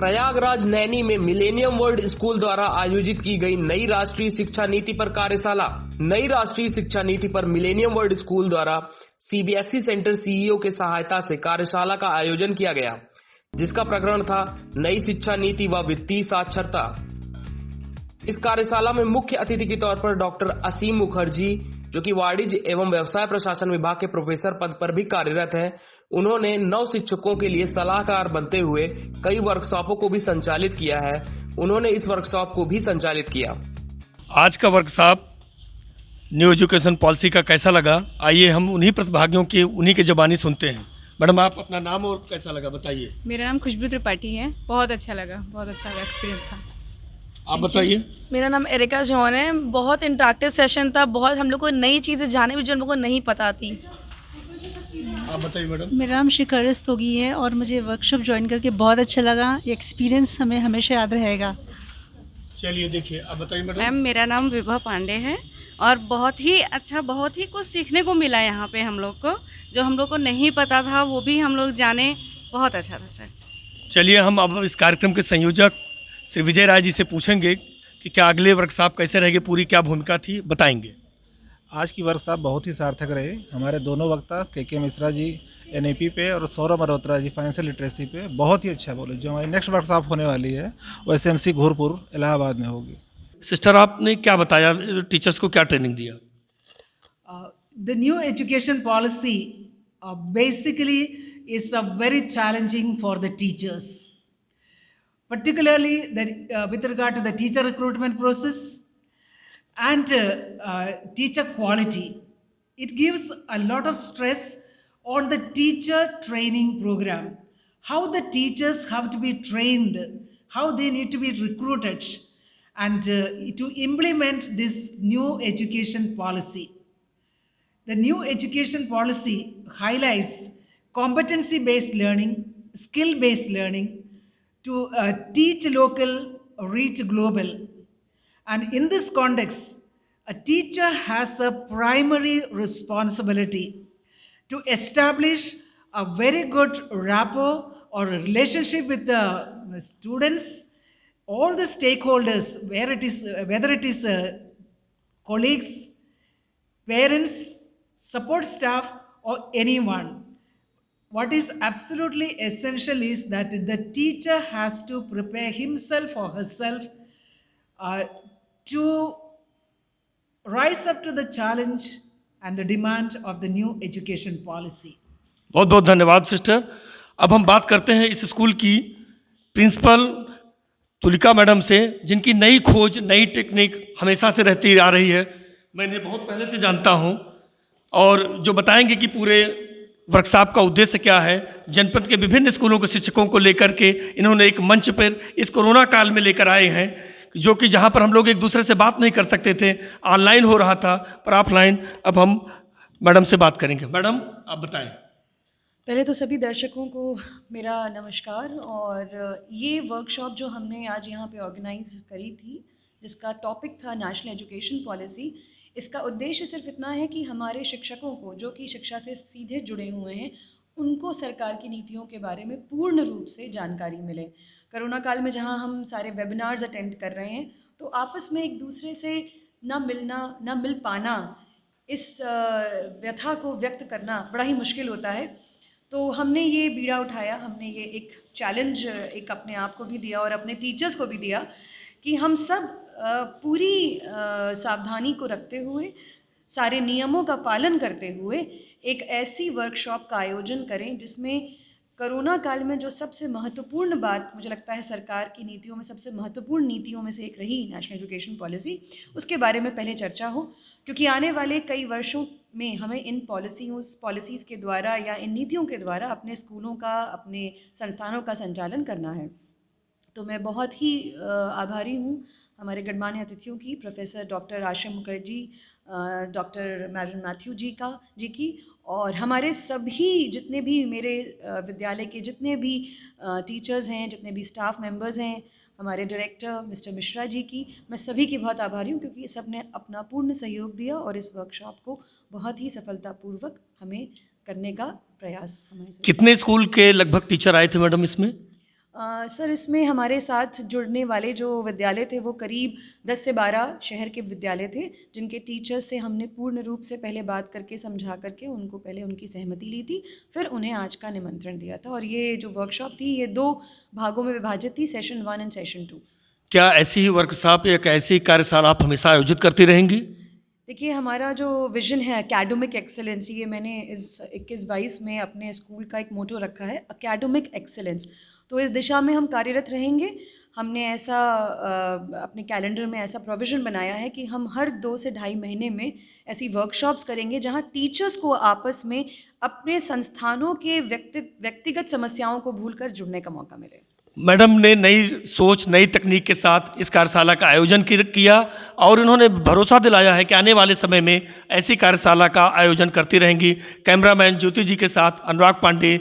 प्रयागराज नैनी में millennium world school द्वारा आयोजित की गई नई राष्ट्रीय शिक्षा नीति पर कार्यशाला। नई राष्ट्रीय शिक्षा नीति पर मिलेनियम वर्ल्ड स्कूल द्वारा सीबीएसई सेंटर सीईओ के सहायता से कार्यशाला का आयोजन किया गया, जिसका प्रकरण था नई शिक्षा नीति व वित्तीय साक्षरता। इस कार्यशाला में मुख्य अतिथि के तौर पर डॉक्टर असीम मुखर्जी, जो कि वाणिज्य एवं व्यवसाय प्रशासन विभाग के प्रोफेसर पद पर भी कार्यरत हैं, उन्होंने नव शिक्षकों के लिए सलाहकार बनते हुए कई वर्कशॉपों को भी संचालित किया है। उन्होंने इस वर्कशॉप को भी संचालित किया। आज का वर्कशॉप न्यू एजुकेशन पॉलिसी का कैसा लगा, आइए हम उन्हीं प्रतिभागियों की उन्हीं के ज़बानी सुनते हैं। मैडम, आप अपना नाम और कैसा लगा बताइए। मेरा नाम खुशबू त्रिपाठी है। बहुत अच्छा लगा, बहुत अच्छा एक्सपीरियंस था। आप बताइए। मेरा नाम एरिका जॉन है। बहुत इंटरेक्टिव सेशन था, बहुत हम लोग को नई चीज़ें जाने भी जो हम लोग को नहीं पता थी। आप बताइए मैडम। मेरा नाम शिखर स्तोगी है और मुझे वर्कशॉप ज्वाइन करके बहुत अच्छा लगा। ये एक्सपीरियंस हमें हमेशा याद रहेगा। चलिए देखिए, आप बताइए मैडम। मैम, मेरा नाम विभा पांडे है और बहुत ही अच्छा, बहुत ही कुछ सीखने को मिला यहाँ पे हम लोग को। जो हम लोग को नहीं पता था वो भी हम लोग जाने, बहुत अच्छा था सर। चलिए हम अब इस कार्यक्रम के संयोजक श्री विजय राय जी से पूछेंगे कि क्या अगले वर्कशॉप कैसे रहेगी, पूरी क्या भूमिका थी, बताएंगे। आज की वर्कशॉप बहुत ही सार्थक रही। हमारे दोनों वक्ता के मिश्रा जी एनईपी पे और सौरभ मल्होत्रा जी फाइनेंशियल लिटरेसी पे बहुत ही अच्छा बोले। जो हमारी नेक्स्ट वर्कशॉप होने वाली है वो एसएमसी घोरपुर इलाहाबाद में होगी। सिस्टर, आपने क्या बताया, टीचर्स को क्या ट्रेनिंग दिया? The new education policy basically is very challenging for the teachers, particularly with regard to the teacher recruitment process and teacher quality. It gives a lot of stress on the teacher training program, how the teachers have to be trained, how they need to be recruited, and to implement this new education policy. The new education policy highlights competency-based learning, skill-based learning, to teach local, reach global. And in this context, a teacher has a primary responsibility to establish a very good rapport or a relationship with the students, all the stakeholders, whether it is colleagues, parents, support staff, or anyone. What is absolutely essential is that the teacher has to prepare himself or herself to rise up to the challenge and the demand of the new education policy. बहुत बहुत धन्यवाद sister. अब हम बात करते हैं इस school की प्रिंसिपल तुलिका मैडम से, जिनकी नई खोज, नई टेक्निक हमेशा से रहती आ रही है। मैं इन्हें बहुत पहले से जानता हूं और जो बताएंगे कि पूरे वर्कशॉप का उद्देश्य क्या है। जनपद के विभिन्न स्कूलों के शिक्षकों को लेकर के इन्होंने एक मंच पर इस कोरोना काल में लेकर आए हैं, जो कि जहां पर हम लोग एक दूसरे से बात नहीं कर सकते थे, ऑनलाइन हो रहा था, पर ऑफलाइन। अब हम मैडम से बात करेंगे। मैडम, आप बताएं। पहले तो सभी दर्शकों को मेरा नमस्कार। और ये वर्कशॉप जो हमने आज यहाँ पे ऑर्गेनाइज करी थी, जिसका टॉपिक था नेशनल एजुकेशन पॉलिसी, इसका उद्देश्य सिर्फ इतना है कि हमारे शिक्षकों को, जो कि शिक्षा से सीधे जुड़े हुए हैं, उनको सरकार की नीतियों के बारे में पूर्ण रूप से जानकारी मिले। कोरोना काल में जहाँ हम सारे वेबिनार्स अटेंड कर रहे हैं, तो आपस में एक दूसरे से ना मिलना, ना मिल पाना, इस व्यथा को व्यक्त करना बड़ा ही मुश्किल होता है। तो हमने ये बीड़ा उठाया, हमने ये एक चैलेंज एक अपने आप को भी दिया और अपने टीचर्स को भी दिया कि हम सब पूरी सावधानी को रखते हुए, सारे नियमों का पालन करते हुए एक ऐसी वर्कशॉप का आयोजन करें जिसमें कोरोना काल में जो सबसे महत्वपूर्ण बात मुझे लगता है सरकार की नीतियों में सबसे महत्वपूर्ण नीतियों में से एक रही नेशनल एजुकेशन पॉलिसी, उसके बारे में पहले चर्चा हो। क्योंकि आने वाले कई वर्षों में हमें इन पॉलिसीज़ के द्वारा या इन नीतियों के द्वारा अपने स्कूलों का, अपने संस्थानों का संचालन करना है। तो मैं बहुत ही आभारी हूँ हमारे गणमान्य अतिथियों की, professor doctor Ashim Mukherjee, doctor Mairan Mathew ji की, और हमारे सभी जितने भी मेरे विद्यालय के जितने भी टीचर्स हैं, जितने भी स्टाफ मेंबर्स हैं, हमारे डायरेक्टर मिस्टर मिश्रा जी की, मैं सभी की बहुत आभारी हूँ, क्योंकि सब ने अपना पूर्ण सहयोग दिया और इस वर्कशॉप को बहुत ही सफलतापूर्वक हमें करने का प्रयास हमारे। कितने स्कूल के लगभग टीचर आए थे मैडम इसमें? सर इसमें हमारे साथ जुड़ने वाले जो विद्यालय थे वो करीब 10 से 12 शहर के विद्यालय थे, जिनके टीचर्स से हमने पूर्ण रूप से पहले बात करके समझा करके उनको पहले उनकी सहमति ली थी, फिर उन्हें आज का निमंत्रण दिया था। और ये जो वर्कशॉप थी ये 2 भागों में विभाजित थी, सेशन 1 एंड सेशन 2। क्या ऐसी ही वर्कशॉप, एक ऐसी कार्यशाला आप हमेशा आयोजित करती रहेंगी? देखिए हमारा जो विज़न है एकेडमिक एक्सेलेंस, ये मैंने इस 21-22 में अपने स्कूल का एक मोटो रखा है, एकेडमिक एक्सेलेंस। तो इस दिशा में हम कार्यरत रहेंगे। हमने ऐसा अपने कैलेंडर में ऐसा प्रोविज़न बनाया है कि हम हर 2 से ढाई महीने में ऐसी वर्कशॉप्स करेंगे जहां टीचर्स को आपस में अपने संस्थानों के व्यक्तिगत समस्याओं को भूलकर जुड़ने का मौका मिले। मैडम ने नई सोच, नई तकनीक के साथ इस कार्यशाला का आयोजन किया और इन्होंने भरोसा दिलाया है कि आने वाले समय में ऐसी कार्यशाला का आयोजन करती रहेंगी। कैमरामैन ज्योति जी के साथ अनुराग पांडे।